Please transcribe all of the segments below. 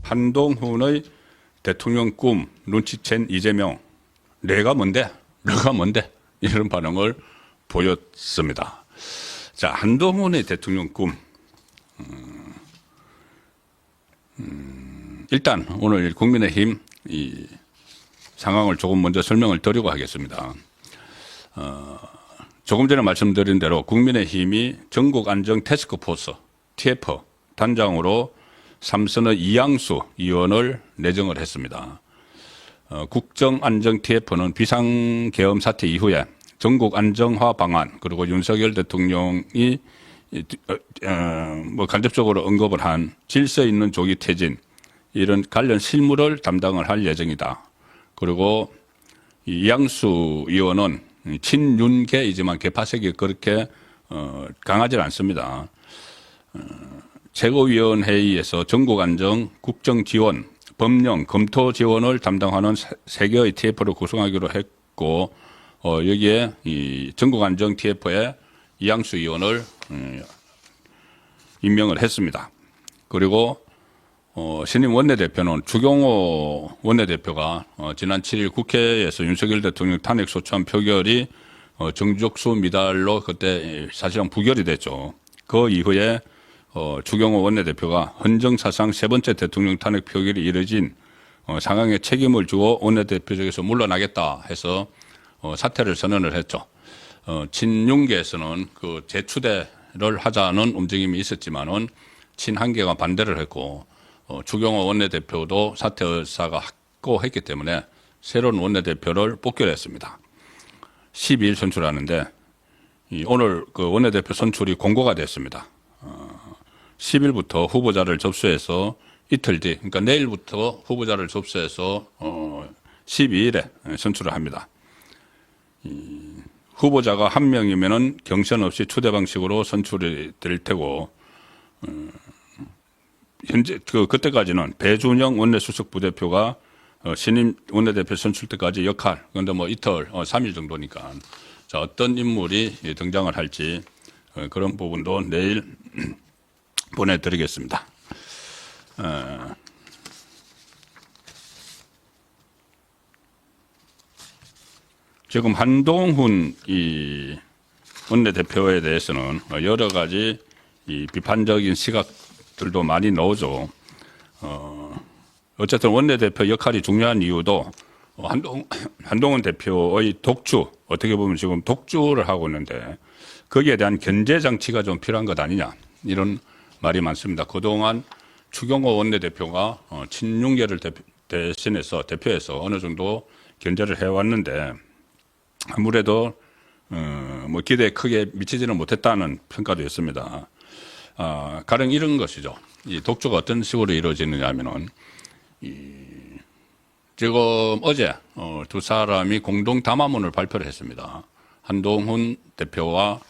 한동훈의 대통령 꿈 눈치챈 이재명, 내가 뭔데? 이런 반응을 보였습니다. 자, 한동훈의 대통령 꿈. 일단 오늘 국민의힘 이 상황을 조금 먼저 설명을 드리고 하겠습니다. 조금 전에 말씀드린 대로 국민의힘이 전국안정태스크포스 TF 단장으로 삼선의 이양수 의원을 내정을 했습니다. 국정안정 TF는 비상계엄 사태 이후에 전국 안정화 방안 그리고 윤석열 대통령이 간접적으로 언급을 한 질서 있는 조기 퇴진 이런 관련 실무를 담당을 할 예정이다. 그리고 이양수 의원은 친윤계이지만 계파색이 그렇게 강하지 않습니다. 최고위원회의에서 전국안정, 국정지원, 법령, 검토 지원을 담당하는 3개의 TF를 구성하기로 했고 여기에 이 전국안정 TF에 이양수 의원을 임명을 했습니다. 그리고 신임 원내대표는 주경호 원내대표가 지난 7일 국회에서 윤석열 대통령 탄핵 소추안 표결이 정족수 미달로 그때 사실상 부결이 됐죠. 그 이후에 주경호 원내대표가 헌정사상 3번째 대통령 탄핵 표결이 이뤄진 상황에 책임을 주어 원내대표직에서 물러나겠다 해서 사퇴를 선언을 했죠. 친윤계에서는 그 재추대를 하자는 움직임이 있었지만은 친한계가 반대를 했고 주경호 원내대표도 사퇴 의사가 확고했기 때문에 새로운 원내대표를 뽑기로 했습니다. 12일 선출하는데 오늘 그 원내대표 선출이 공고가 됐습니다. 10일부터 후보자를 접수해서 이틀 뒤, 그러니까 내일부터 후보자를 접수해서 12일에 선출을 합니다. 후보자가 한 명이면은 경선 없이 추대 방식으로 선출이 될 테고 현재 그때까지는 배준영 원내수석 부대표가 신임 원내대표 선출 때까지 역할, 그런데 뭐 이틀, 3일 정도니까 자, 어떤 인물이 등장을 할지 그런 부분도 내일 보내드리겠습니다. 지금 한동훈 이 원내대표에 대해서는 여러 가지 이 비판적인 시각들도 많이 나오죠. 어쨌든 원내대표 역할이 중요한 이유도 한동훈 대표의 독주, 어떻게 보면 지금 독주를 하고 있는데 거기에 대한 견제 장치가 좀 필요한 것 아니냐 이런 말이 많습니다. 그동안 추경호 원내대표가 친윤계를 대표해서 어느 정도 견제를 해왔는데 아무래도 뭐 기대에 크게 미치지는 못했다는 평가도 있습니다. 가령 이런 것이죠. 이 독주가 어떤 식으로 이루어지느냐 하면은 지금 어제 두 사람이 공동 담화문을 발표를 했습니다. 한동훈 대표와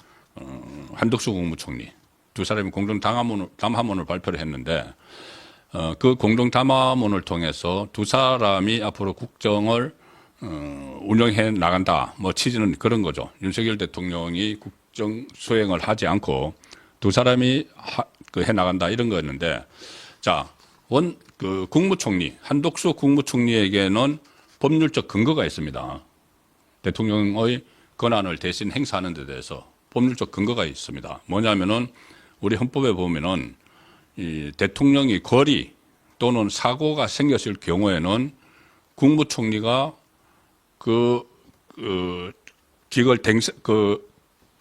한덕수 국무총리 두 사람이 공동 담화문을 발표를 했는데 그 공동 담화문을 통해서 두 사람이 앞으로 국정을 운영해 나간다. 뭐 취지는 그런 거죠. 윤석열 대통령이 국정 수행을 하지 않고 두 사람이 해 나간다 이런 거였는데 자, 그 국무총리 한덕수 국무총리에게는 법률적 근거가 있습니다. 대통령의 권한을 대신 행사하는 데 대해서 법률적 근거가 있습니다. 뭐냐면은 우리 헌법에 보면은 이 대통령이 거리 또는 사고가 생겼을 경우에는 국무총리가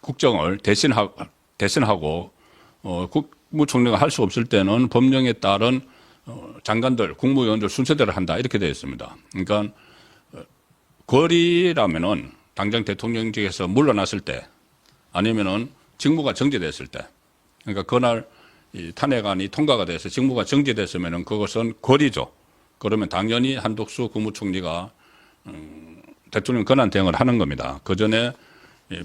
국정을 대신하고 국무총리가 할 수 없을 때는 법령에 따른 장관들, 국무위원들 순서대로 한다 이렇게 되어 있습니다. 그러니까 거리라면은 당장 대통령직에서 물러났을 때 아니면은 직무가 정지됐을 때, 그러니까 그날 이 탄핵안이 통과가 돼서 직무가 정지됐으면은 그것은 거리죠. 그러면 당연히 한덕수 국무총리가 대통령 권한 대행을 하는 겁니다. 그 전에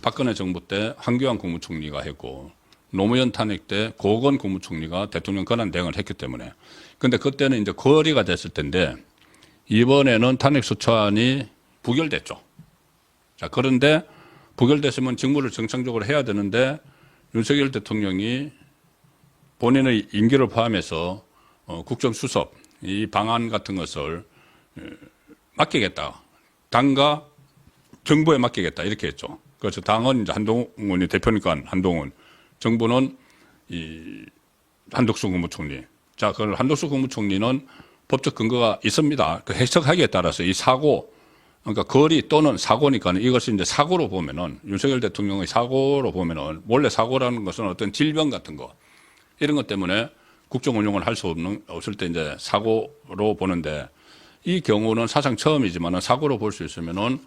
박근혜 정부 때 황교안 국무총리가 했고 노무현 탄핵 때 고건 국무총리가 대통령 권한 대행을 했기 때문에. 근데 그때는 이제 거리가 됐을 텐데 이번에는 탄핵 소추안이 부결됐죠. 자, 그런데 부결됐으면 직무를 정상적으로 해야 되는데 윤석열 대통령이 본인의 임기를 포함해서 국정수석 이 방안 같은 것을 맡기겠다. 당과 정부에 맡기겠다. 이렇게 했죠. 그래서 당은 이제 한동훈이 대표니까 한동훈, 정부는 이 한덕수 국무총리. 자, 그걸 한덕수 국무총리는 법적 근거가 있습니다. 그 해석하기에 따라서 이 사고, 그러니까 거리 또는 사고니까 이것이 이제 사고로 보면은 윤석열 대통령의 사고로 보면은 원래 사고라는 것은 어떤 질병 같은 거 이런 것 때문에 국정 운영을 할 수 없을 때 이제 사고로 보는데 이 경우는 사상 처음이지만은 사고로 볼 수 있으면은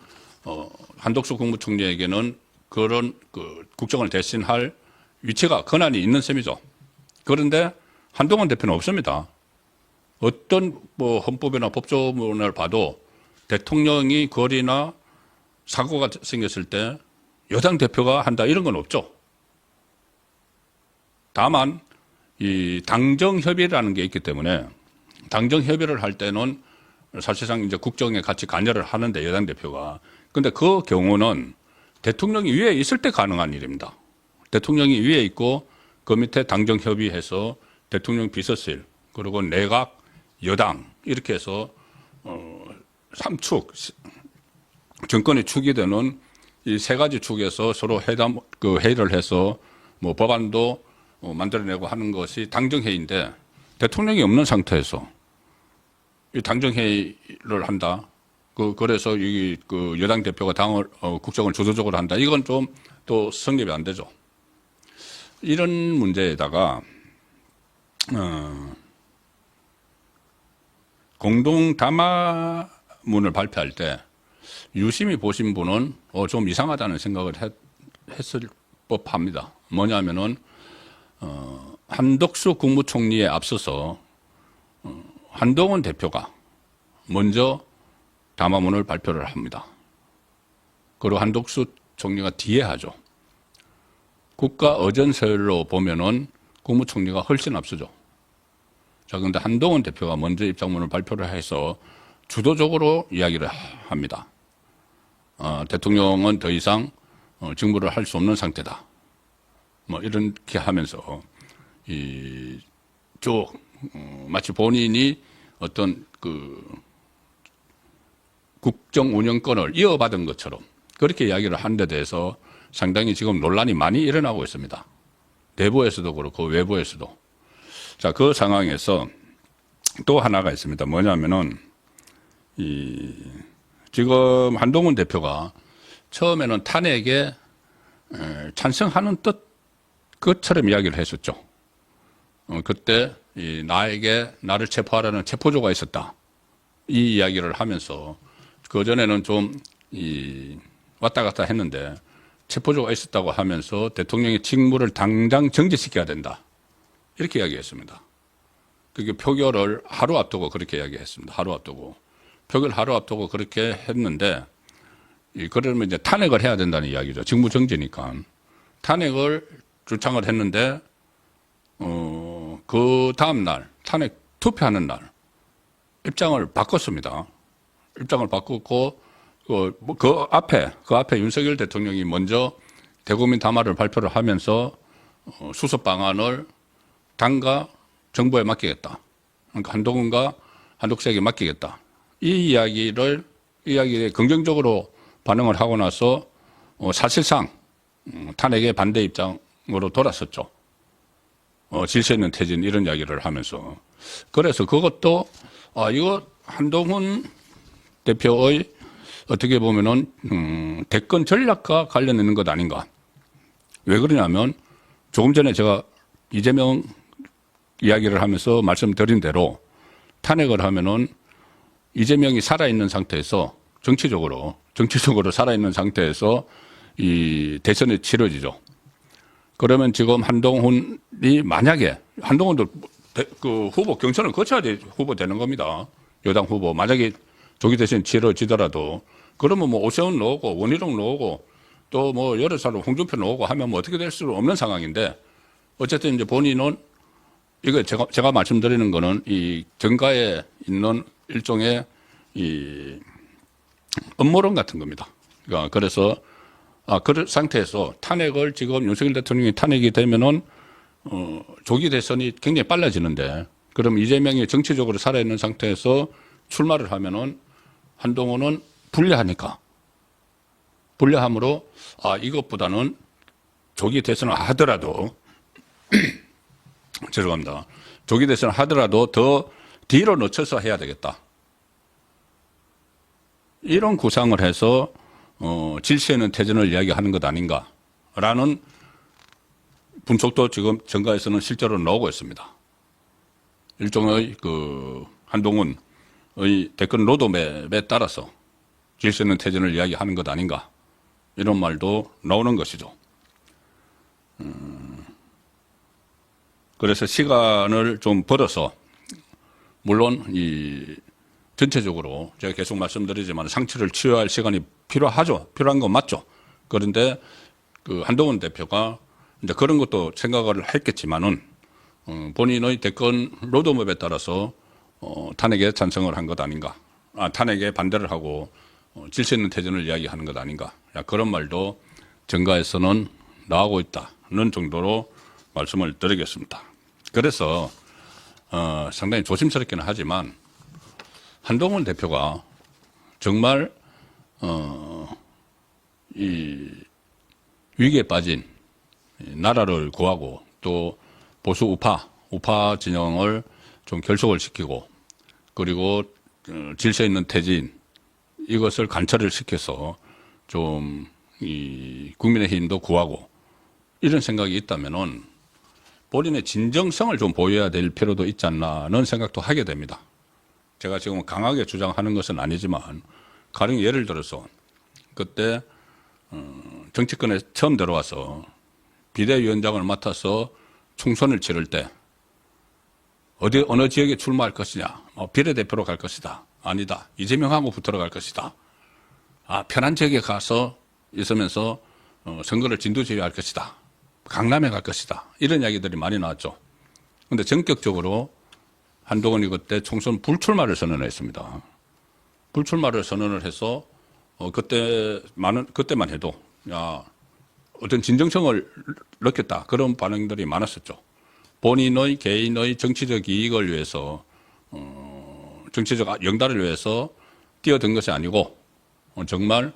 한덕수 국무총리에게는 그런 그 국정을 대신할 위치가 권한이 있는 셈이죠. 그런데 한동훈 대표는 없습니다. 어떤 뭐 헌법이나 법조문을 봐도 대통령이 거리나 사고가 생겼을 때 여당 대표가 한다 이런 건 없죠. 다만 이 당정협의라는 게 있기 때문에 당정협의를 할 때는 사실상 이제 국정에 같이 관여를 하는데 여당 대표가. 근데 그 경우는 대통령이 위에 있을 때 가능한 일입니다. 대통령이 위에 있고 그 밑에 당정협의해서 대통령 비서실 그리고 내각 여당 이렇게 해서 3축 정권의 축이 되는 이 세 가지 축에서 서로 회의를 해서 뭐 법안도 만들어내고 하는 것이 당정회의인데 대통령이 없는 상태에서 이 당정회의를 한다. 그래서 그 여당 대표가 국정을 주도적으로 한다. 이건 좀 또 성립이 안 되죠. 이런 문제에다가 공동 담화문을 발표할 때 유심히 보신 분은 좀 이상하다는 생각을 했을 법합니다. 뭐냐면은 한덕수 국무총리에 앞서서 한동훈 대표가 먼저 담화문을 발표를 합니다. 그리고 한덕수 총리가 뒤에 하죠. 국가 의전서열로 보면은 국무총리가 훨씬 앞서죠. 자, 그런데 한동훈 대표가 먼저 입장문을 발표를 해서 주도적으로 이야기를 합니다. 대통령은 더 이상 직무를 할 수 없는 상태다. 뭐 이렇게 하면서 마치 본인이 어떤 그 국정 운영권을 이어받은 것처럼 그렇게 이야기를 한 데 대해서 상당히 지금 논란이 많이 일어나고 있습니다. 내부에서도 그렇고 외부에서도. 자, 그 상황에서 또 하나가 있습니다. 뭐냐면은 지금 한동훈 대표가 처음에는 탄핵에 찬성하는 것처럼 이야기를 했었죠. 그때 나를 체포하라는 체포조가 있었다. 이 이야기를 하면서 그전에는 좀 왔다 갔다 했는데 체포조가 있었다고 하면서 대통령의 직무를 당장 정지시켜야 된다. 이렇게 이야기했습니다. 그게 표결을 하루 앞두고 그렇게 이야기했습니다. 하루 앞두고. 표결 하루 앞두고 그렇게 했는데 그러면 이제 탄핵을 해야 된다는 이야기죠. 직무 정지니까. 탄핵을 주창을 했는데 그 다음 날 탄핵 투표하는 날 입장을 바꿨습니다. 입장을 바꿨고 그 앞에 윤석열 대통령이 먼저 대국민 담화를 발표를 하면서 수습 방안을 당과 정부에 맡기겠다. 그러니까 한동훈과 한독수에게 맡기겠다. 이 이야기에 긍정적으로 반응을 하고 나서 사실상 탄핵의 반대 입장으로 돌았었죠. 질서 있는 퇴진 이런 이야기를 하면서. 그래서 그것도 이거 한동훈 대표의 어떻게 보면은 대권 전략과 관련 있는 것 아닌가. 왜 그러냐면 조금 전에 제가 이재명 이야기를 하면서 말씀드린 대로 탄핵을 하면은 이재명이 살아있는 상태에서 정치적으로 살아있는 상태에서 이 대선이 치러지죠. 그러면 지금 한동훈이 만약에 한동훈도 그 후보 경선을 거쳐야 후보 되는 겁니다. 여당 후보. 만약에 조기 대선 치러지더라도 그러면 뭐 오세훈 나오고 원희룡 나오고 또 뭐 여러 사람 홍준표 나오고 하면 뭐 어떻게 될 수 없는 상황인데 어쨌든 이제 본인은 이거 제가 말씀드리는 거는 이 정가에 있는 일종의 이 음모론 같은 겁니다. 그러니까 그래서 그런 상태에서 탄핵을 지금 윤석열 대통령이 탄핵이 되면은 조기 대선이 굉장히 빨라지는데 그럼 이재명이 정치적으로 살아있는 상태에서 출마를 하면은 한동훈은 불리하니까. 불리함으로, 이것보다는 조기 대선을 하더라도, 죄송합니다. 조기 대선을 하더라도 더 뒤로 늦춰서 해야 되겠다. 이런 구상을 해서, 질서 있는 태전을 이야기하는 것 아닌가라는 분석도 지금 정가에서는 실제로 나오고 있습니다. 일종의 한동훈의 대권 로드맵에 따라서 질서 있는 태전을 이야기하는 것 아닌가. 이런 말도 나오는 것이죠. 그래서 시간을 좀 벌어서, 물론 전체적으로 제가 계속 말씀드리지만 상처를 치유해야 할 시간이 필요하죠. 필요한 건 맞죠. 그런데 한동훈 대표가 이제 그런 것도 생각을 했겠지만은, 본인의 대권 로드맵에 따라서 탄핵에 찬성을 한 것 아닌가. 탄핵에 반대를 하고 질서 있는 태전을 이야기하는 것 아닌가. 그런 말도 정가에서는 나오고 있다는 정도로 말씀을 드리겠습니다. 그래서 상당히 조심스럽기는 하지만 한동훈 대표가 정말 이 위기에 빠진 나라를 구하고 또 보수 우파 진영을 좀 결속을 시키고, 그리고 질서 있는 퇴진, 이것을 관철을 시켜서 좀 국민의힘도 구하고, 이런 생각이 있다면은 본인의 진정성을 좀 보여야 될 필요도 있지 않나는 생각도 하게 됩니다. 제가 지금 강하게 주장하는 것은 아니지만, 가령 예를 들어서 그때 정치권에 처음 들어와서 비대위원장을 맡아서 총선을 치를 때 어느 지역에 출마할 것이냐, 비례대표로 갈 것이다, 아니다, 이재명하고 붙으러 갈 것이다, 편한 지역에 가서 있으면서 선거를 진두지휘할 것이다, 강남에 갈 것이다, 이런 이야기들이 많이 나왔죠. 그런데 전격적으로 한동훈이 그때 총선 불출마를 선언했습니다. 불출마를 선언을 해서 그때만 해도 어떤 진정성을 넣겠다, 그런 반응들이 많았었죠. 본인의 개인의 정치적 이익을 위해서, 정치적 영달을 위해서 뛰어든 것이 아니고, 정말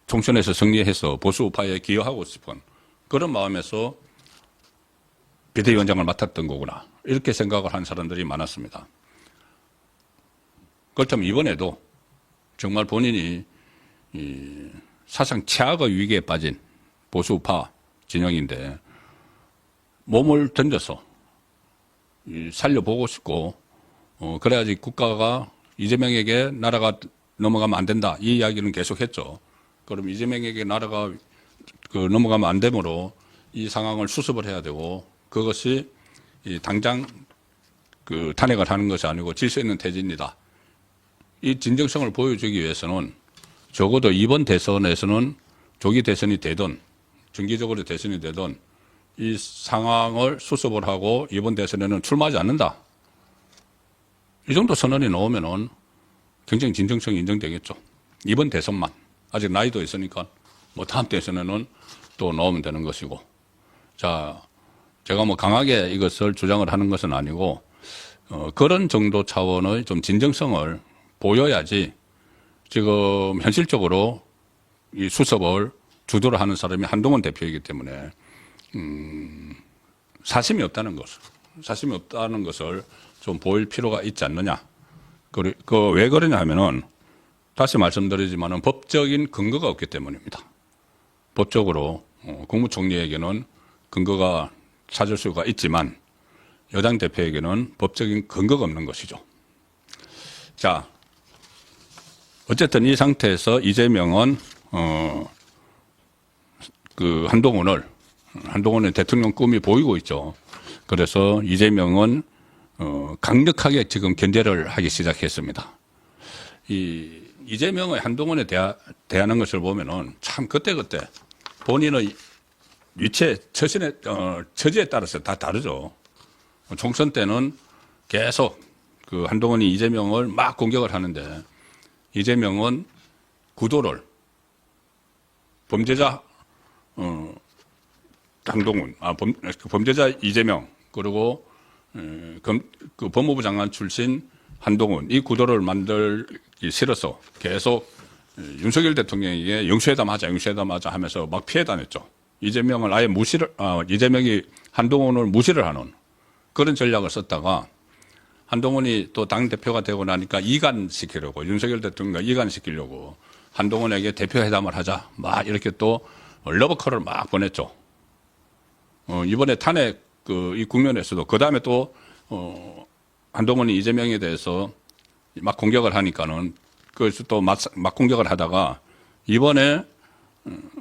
총선에서 승리해서 보수 우파에 기여하고 싶은 그런 마음에서 비대위원장을 맡았던 거구나, 이렇게 생각을 한 사람들이 많았습니다. 그렇다면 이번에도 정말 본인이 사상 최악의 위기에 빠진 보수 우파 진영인데 몸을 던져서 살려보고 싶고, 그래야지 국가가 이재명에게 나라가 넘어가면 안 된다, 이 이야기는 계속했죠. 그럼 이재명에게 나라가 넘어가면 안 되므로 이 상황을 수습을 해야 되고, 그것이 당장 탄핵을 하는 것이 아니고 질서 있는 퇴진이다, 이 진정성을 보여주기 위해서는 적어도 이번 대선에서는 조기 대선이 되든 정기적으로 대선이 되든 이 상황을 수습을 하고 이번 대선에는 출마하지 않는다, 이 정도 선언이 나오면은 굉장히 진정성이 인정되겠죠. 이번 대선만, 아직 나이도 있으니까 다음 대선에는 또 나오면 되는 것이고. 자, 제가 강하게 이것을 주장을 하는 것은 아니고, 그런 정도 차원의 좀 진정성을 보여야지, 지금 현실적으로 이 수습을 주도를 하는 사람이 한동훈 대표이기 때문에, 사심이 없다는 것을 좀 보일 필요가 있지 않느냐. 왜 그러냐 하면은, 다시 말씀드리지만은 법적인 근거가 없기 때문입니다. 법적으로 국무총리에게는 근거가 찾을 수가 있지만 여당 대표에게는 법적인 근거가 없는 것이죠. 자, 어쨌든 이 상태에서 이재명은 한동훈의 대통령 꿈이 보이고 있죠. 그래서 이재명은 강력하게 지금 견제를 하기 시작했습니다. 이재명의 한동훈에 대하는 것을 보면은 참 그때그때 본인의 위치에 처지에 따라서 다 다르죠. 총선 때는 계속 한동훈이 이재명을 막 공격을 하는데, 이재명은 구도를 범죄자 한동훈, 범죄자 이재명, 그리고 그 법무부 장관 출신 한동훈 이 구도를 만들기 싫어서 계속 윤석열 대통령에게 영수회담하자 하면서 막 피해 다녔죠. 이재명을 아예 이재명이 한동훈을 무시를 하는 그런 전략을 썼다가 한동훈이 또 당대표가 되고 나니까 이간시키려고 윤석열 대통령과 이간시키려고 한동훈에게 대표회담을 하자 막 이렇게 또 러브콜을 막 보냈죠. 이번에 탄핵 이 국면에서도 그 다음에 또 한동훈이 이재명에 대해서 막 공격을 하니까는 그래서 또 막 공격을 하다가 이번에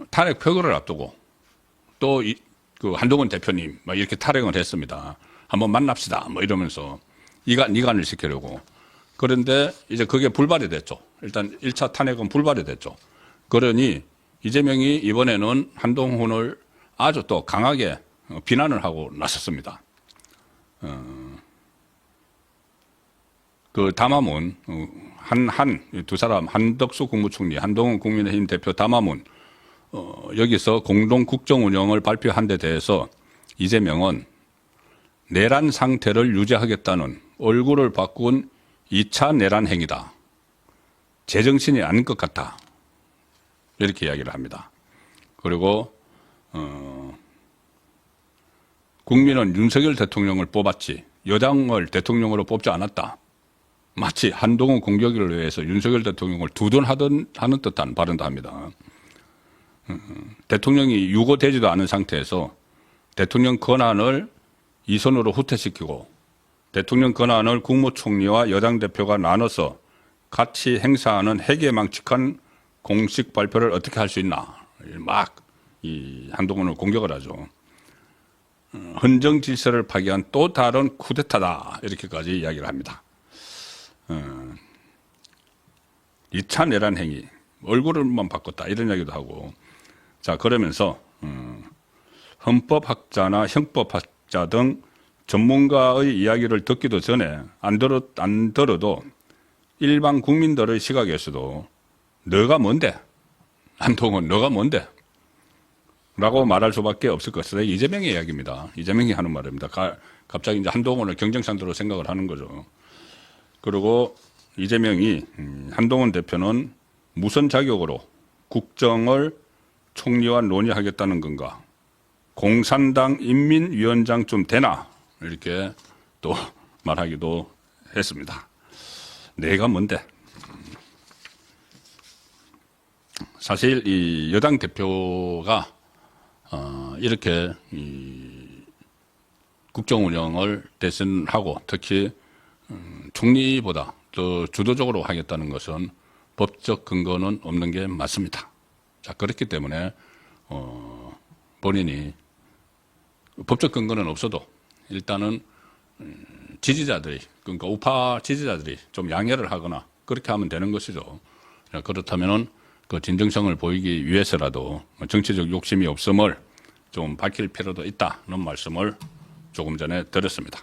탄핵 표결을 앞두고 또 그 한동훈 대표님 막 이렇게 탈행을 했습니다. 한번 만납시다 뭐 이러면서 이간을 시키려고. 그런데 이제 그게 불발이 됐죠. 일단 1차 탄핵은 불발이 됐죠. 그러니 이재명이 이번에는 한동훈을 아주 또 강하게 비난을 하고 나섰습니다. 그 담화문 두 사람 한덕수 국무총리, 한동훈 국민의힘 대표 담화문 여기서 공동 국정 운영을 발표한 데 대해서 이재명은 내란 상태를 유지하겠다는 얼굴을 바꾼 2차 내란 행위다. 제정신이 아닌 것 같다. 이렇게 이야기를 합니다. 그리고 국민은 윤석열 대통령을 뽑았지 여당을 대통령으로 뽑지 않았다. 마치 한동훈 공격을 위해서 윤석열 대통령을 두둔하는 듯한 발언도 합니다. 대통령이 유고되지도 않은 상태에서 대통령 권한을 이선으로 후퇴시키고 대통령 권한을 국무총리와 여당 대표가 나눠서 같이 행사하는 해괴망측한 공식 발표를 어떻게 할 수 있나. 막 이 한동훈을 공격을 하죠. 헌정 질서를 파괴한 또 다른 쿠데타다. 이렇게까지 이야기를 합니다. 2차 내란 행위, 얼굴만 바꿨다. 이런 이야기도 하고. 자, 그러면서 헌법학자나 형법학자 등 전문가의 이야기를 듣기도 전에 안 들어도 일반 국민들의 시각에서도 너가 뭔데? 한동훈 너가 뭔데? 라고 말할 수밖에 없을 것이다. 이재명의 이야기입니다. 이재명이 하는 말입니다. 갑자기 이제 한동훈을 경쟁상대로 생각을 하는 거죠. 그리고 이재명이 한동훈 대표는 무슨 자격으로 국정을 총리와 논의하겠다는 건가? 공산당 인민위원장쯤 되나? 이렇게 또 말하기도 했습니다. 내가 뭔데? 사실 이 여당 대표가 이렇게 국정 운영을 대선하고 특히 총리보다 더 주도적으로 하겠다는 것은 법적 근거는 없는 게 맞습니다. 자, 그렇기 때문에 본인이 법적 근거는 없어도 일단은 지지자들이 그러니까 우파 지지자들이 좀 양해를 하거나 그렇게 하면 되는 것이죠. 그렇다면은 그 진정성을 보이기 위해서라도 정치적 욕심이 없음을 좀 밝힐 필요도 있다는 말씀을 조금 전에 드렸습니다.